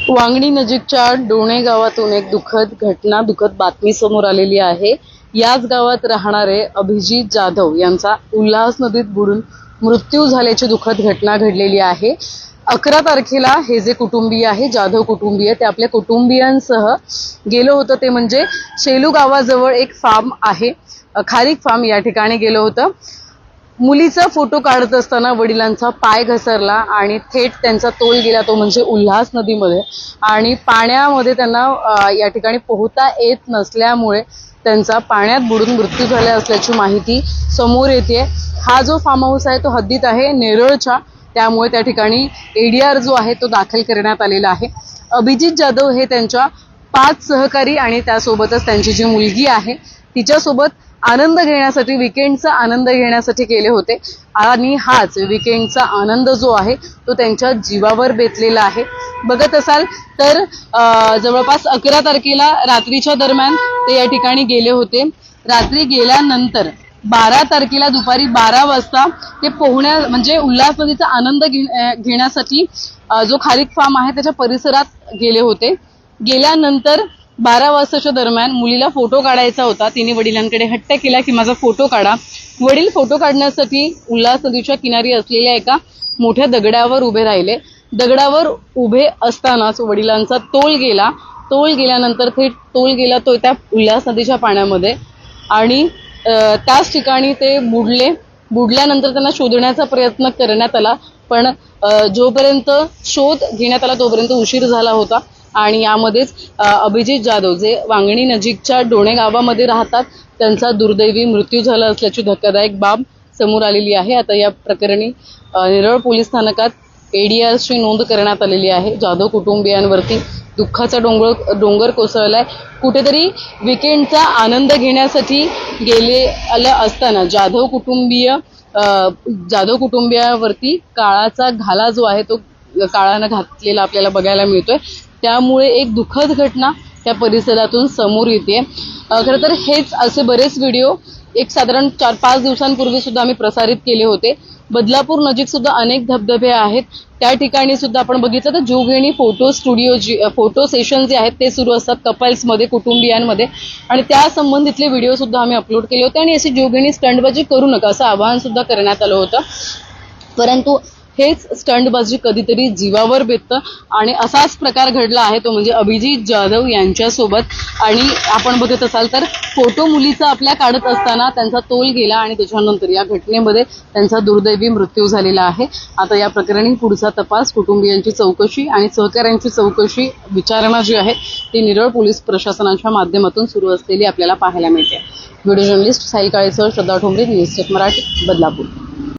वांगणी नजीकच्या डोणे गावातून एक दुःखद बातमी समोर आलेली आहे। याच गावात राहणारे अभिजित जाधव यांचा उल्हास नदीत बुडून मृत्यू झाल्याची दुःखद घटना घडलेली आहे। 11 तारखेला हे जे कुटुंबीय आहे, जाधव कुटुंबीय, ते आपल्या कुटुंबियांसह गेलो होतं। ते म्हणजे शेलू गावाजवळ एक फार्म आहे, खारीक फार्म, या ठिकाणी गेलो होतं। मुलीचा फोटो काढत असताना वडिलांचा पाय घसरला आणि थेट त्यांचा तोल गेला, तो म्हणजे उल्हास नदीमध्ये। आणि पाण्यामध्ये त्यांना या ठिकाणी पोहता येत नसल्यामुळे त्यांचा पाण्यात बुडून मृत्यू झाला असल्याची माहिती समोर येते। हा जो फार्म हाऊस आहे तो हद्दीत आहे नेरळच्या, त्यामुळे त्या ठिकाणी एडीआर जो आहे तो दाखल करण्यात आलेला आहे। अभिजित जाधव हे त्यांच्या 5 सहकारी आणि त्यासोबतच त्यांची जी मुलगी आहे तिच्यासोबत आनंद घेण्यासाठी, विकेंडचा आनंद घेण्यासाठी गेले होते। आणि हाच विकेंडचा आनंद जो आहे तो त्यांच्या जीवावर बेतलेला आहे। बघत असाल तर जवळपास 11 तारखेला रात्रीच्या दरम्यान ते या ठिकाणी गेले होते। रात्री गेल्यानंतर 12 तारखेला दुपारी 12 वाजता ते म्हणजे उल्हास नदीचा आनंद घेण्यासाठी जो खारीक फार्म आहे त्याच्या परिसरात गेले होते। गेल्यानंतर 12 वाजताच्या दरम्यान मुलीला फोटो काढायचा होता। तिने वडिलांकडे हट्ट केला की माझा फोटो काढा। वडील फोटो काढण्यासाठी उल्हास नदीच्या किनारी असलेल्या एका मोठ्या दगडावर उभे राहिले। दगडावर उभे असतानाच वडिलांचा तोल गेला। तोल गेल्यानंतर थेट तोल गेला तो त्या उल्हास नदीच्या पाण्यामध्ये आणि त्याच ठिकाणी ते बुडले। बुडल्यानंतर त्यांना शोधण्याचा प्रयत्न करण्यात आला, पण जोपर्यंत शोध घेण्यात आला तोपर्यंत उशीर झाला होता। आणि यामध्येच अभिजित जाधव, जे वांगणी नजीकच्या डोणे गावामध्ये राहतात, त्यांचा दुर्दैवी मृत्यू झाला असल्याची धक्कादायक बाब समोर आलेली आहे। आता या प्रकरणी नेरळ पोलीस स्थानकात एडीआरची नोंद करण्यात आलेली आहे। जाधव कुटुंबियांवरती दुःखाचा डोंगर कोसळलाय। कुठेतरी विकेंडचा आनंद घेण्यासाठी गेलेलं असताना जाधव कुटुंबियावरती काळाचा घाला जो आहे तो काळानं घातलेला आपल्याला बघायला मिळतोय। त्यामुळे एक दुःखद घटना त्या परिसरातून समोर येते। खरं तर हेच असे बरेच व्हिडिओ एक साधारण 4-5 दिवसांपूर्वी सुद्धा आम्ही प्रसारित केले होते। बदलापूर नजीक सुद्धा अनेक धबधबे आहेत, त्या ठिकाणी सुद्धा आपण बघितलं तर जीवघेणी फोटो सेशन जे आहेत ते सुरू असतात कपल्समध्ये, कुटुंबियांमध्ये, आणि त्या संबंधितले व्हिडिओ सुद्धा आम्ही अपलोड केले होते। आणि अशी जीवघेणी स्टंटबाजी करू नका असं आवाहन सुद्धा करण्यात आलं होतं, परंतु हेच स्टंटबाजी कधीतरी जीवावर बेततं आणि असाच प्रकार घडला आहे तो म्हणजे अभिजित जाधव यांच्यासोबत। आणि आपण बघत असाल तर फोटो मुलीचा आपल्या काढत असताना त्यांचा तोल गेला आणि त्याच्यानंतर या घटनेमध्ये त्यांचा दुर्दैवी मृत्यू झालेला आहे। आता या प्रकरणी पुढचा तपास, कुटुंबियांची चौकशी आणि सहकाऱ्यांची चौकशी, विचारणा जी आहे ती नेरळ पोलीस प्रशासनाच्या माध्यमातून सुरू असलेली आपल्याला पाहायला मिळते। व्हिडिओ जर्नलिस्ट साहिल काळेसह श्रद्धा ठोंबरे, न्यूज चेक मराठी, बदलापूर।